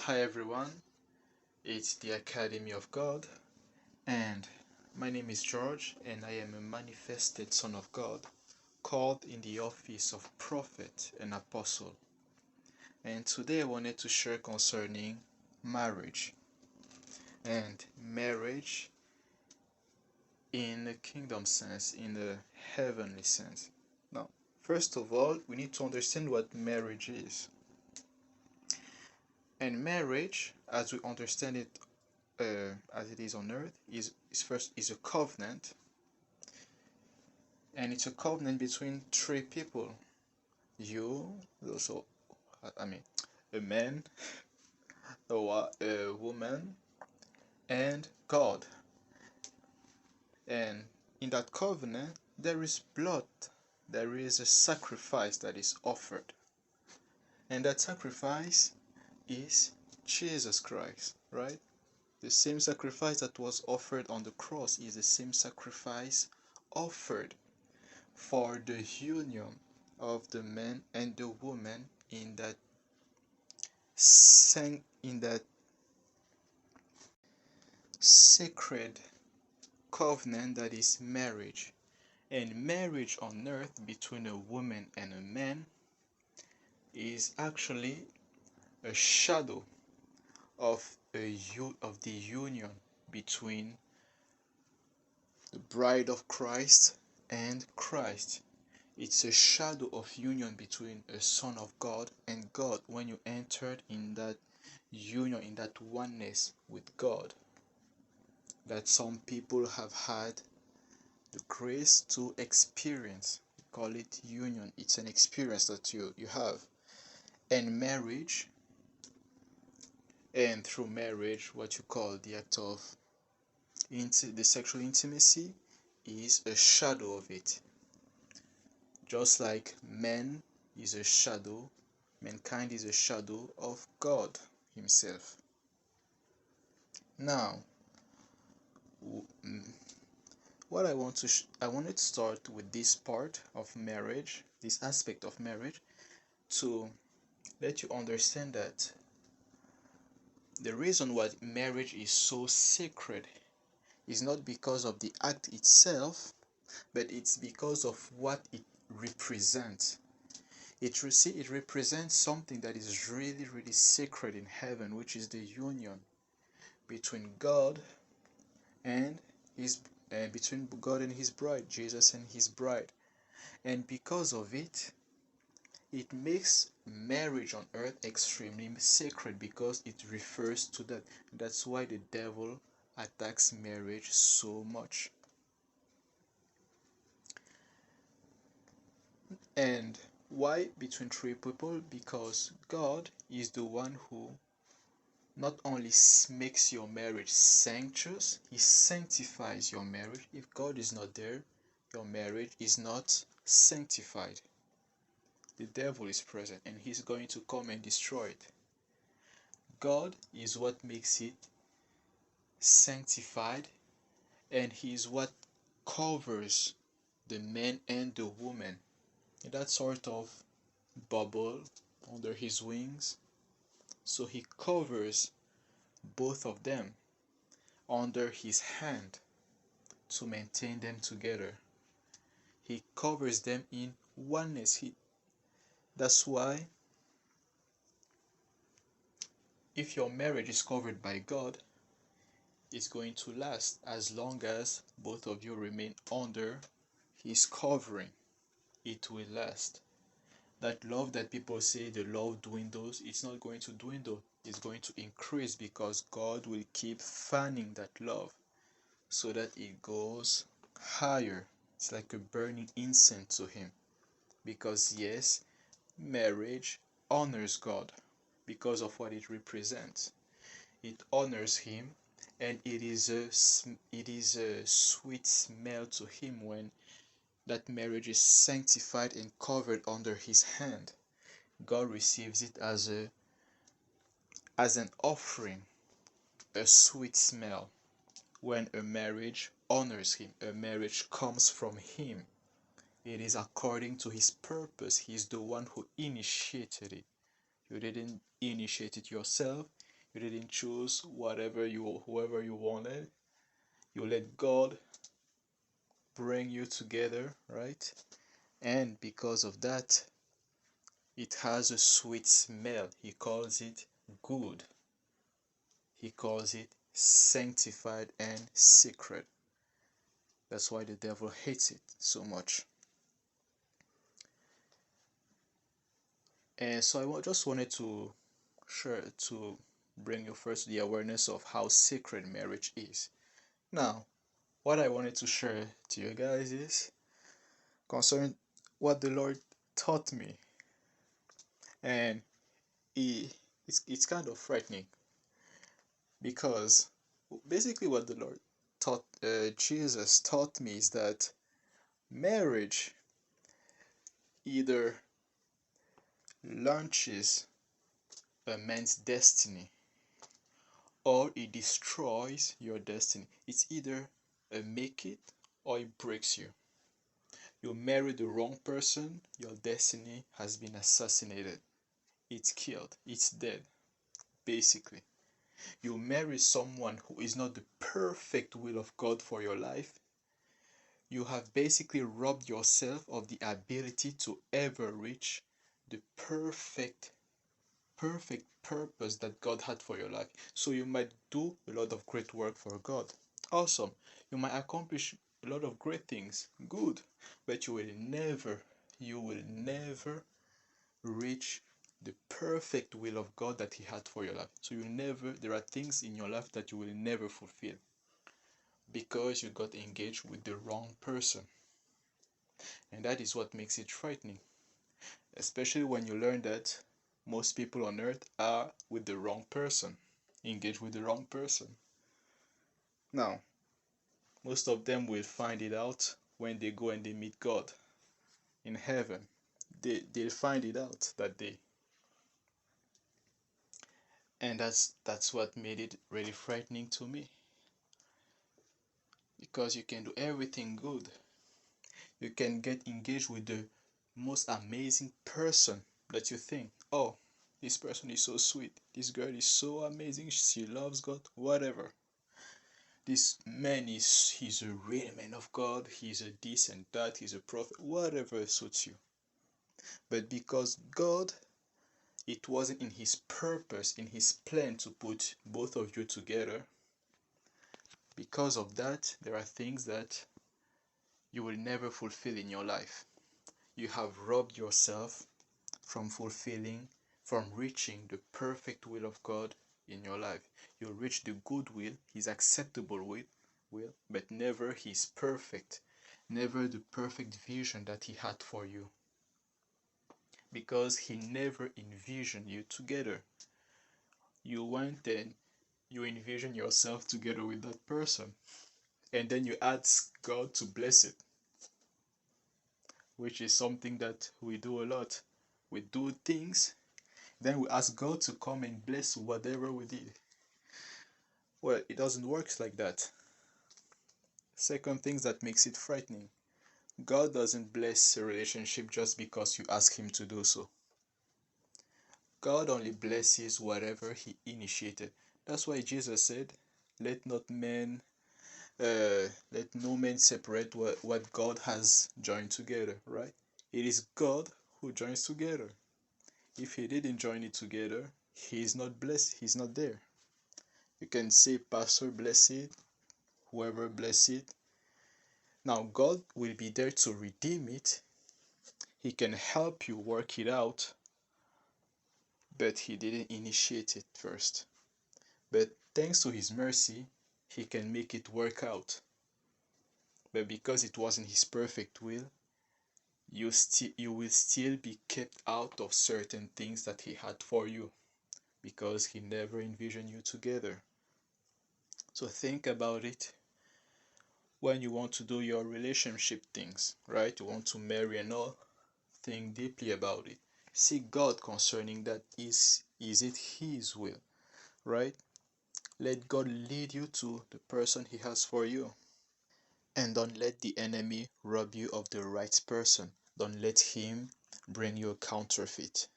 Hi everyone, it's the Academy of God, and my name is George, and I am a manifested Son of God, called in the office of prophet and apostle. And today I wanted to share concerning marriage, and marriage in a kingdom sense, in a heavenly sense. Now, first of all, we need to understand what marriage is. And marriage, as we understand it as it is on earth, is a covenant, and it's a covenant between three people. You, also, I mean, a man, a woman, and God. And in that covenant, there is blood. There is a sacrifice that is offered, and that sacrifice is Jesus Christ, right? The same sacrifice that was offered on the cross is the same sacrifice offered for the union of the man and the woman in that sacred covenant that is marriage. And marriage on earth between a woman and a man is actually a shadow of of the union between the bride of Christ and Christ. It's a shadow of union between a son of God and God when you entered in that union, in that oneness with God, that some people have had the grace to experience. We call it union. It's an experience that you have. And marriage, and through marriage, what you call the act of the sexual intimacy is a shadow of it. Just like man is a shadow, mankind is a shadow of God himself. Now, what I wanted to start with this part of marriage, this aspect of marriage, to let you understand that the reason why marriage is so sacred is not because of the act itself, but it's because of what it represents. It represents something that is really, really sacred in heaven, which is the union between God and his between God and his bride, Jesus and his bride. And because of it, it makes marriage on earth extremely sacred because it refers to that. That's why the devil attacks marriage so much. And why between three people? Because God is the one who not only makes your marriage sanctious, he sanctifies your marriage. If God is not there, your marriage is not sanctified. The devil is present and he's going to come and destroy it. God is what makes it sanctified, and he is what covers the man and the woman in that sort of bubble under his wings. So he covers both of them under his hand to maintain them together. He covers them in oneness. That's why if your marriage is covered by God, it's going to last as long as both of you remain under his covering. It will last. That love that people say the love dwindles, it's not going to dwindle. It's going to increase because God will keep fanning that love so that it goes higher. It's like a burning incense to him. Because yes, marriage honors God because of what it represents. It honors him, and it is a sweet smell to him when that marriage is sanctified and covered under his hand. God receives it as an offering, a sweet smell. When a marriage honors him, a marriage comes from him. It is according to his purpose. He is the one who initiated it. You didn't initiate it yourself. You didn't choose whoever you wanted. You let God bring you together, right? And because of that, it has a sweet smell. He calls it good. He calls it sanctified and sacred. That's why the devil hates it so much. And so just wanted to share to bring you first the awareness of how sacred marriage is. Now, what I wanted to share to you guys is concerning what the Lord taught me, and it's kind of frightening because basically what the Lord taught, Jesus taught me is that marriage either launches a man's destiny or it destroys your destiny. It's either a make it or it breaks you. You marry the wrong person, your destiny has been assassinated. It's killed. It's dead, basically. You marry someone who is not the perfect will of God for your life, you have basically robbed yourself of the ability to ever reach the perfect purpose that God had for your life. So you might do a lot of great work for God. Awesome. You might accomplish a lot of great things. Good. But you will never reach the perfect will of God that He had for your life. So there are things in your life that you will never fulfill because you got engaged with the wrong person. And that is what makes it frightening, especially when you learn that most people on earth are with the wrong person, engaged with the wrong person. Now, most of them will find it out when they go and they meet God in heaven. They'll find it out that day. And that's what made it really frightening to me. Because you can do everything good. You can get engaged with the most amazing person that you think, oh, this person is so sweet, this girl is so amazing, she loves God, whatever. This man he's a real man of God, he's a this and that, he's a prophet, whatever suits you. But because God, it wasn't in his purpose, in his plan to put both of you together, because of that, there are things that you will never fulfill in your life. You have robbed yourself from reaching the perfect will of God in your life. You'll reach the good will, His acceptable will, but never His perfect, never the perfect vision that He had for you. Because He never envisioned you together. You went and you envision yourself together with that person, and then you ask God to bless it, which is something that we do a lot. We do things, then we ask God to come and bless whatever we did. Well, it doesn't work like that. Second thing that makes it frightening, God doesn't bless a relationship just because you ask Him to do so. God only blesses whatever He initiated. That's why Jesus said, let no man separate what God has joined together, right? It is God who joins together. If He didn't join it together, He is not blessed, He's not there. You can say, Pastor, bless it, whoever bless it. Now, God will be there to redeem it. He can help you work it out, but He didn't initiate it first. But thanks to His mercy, He can make it work out. But because it wasn't His perfect will, you will still be kept out of certain things that He had for you, because He never envisioned you together. So think about it when you want to do your relationship things, right? You want to marry and all. Think deeply about it. Seek God concerning that. Is it His will, right? Let God lead you to the person He has for you. And don't let the enemy rob you of the right person. Don't let him bring you a counterfeit.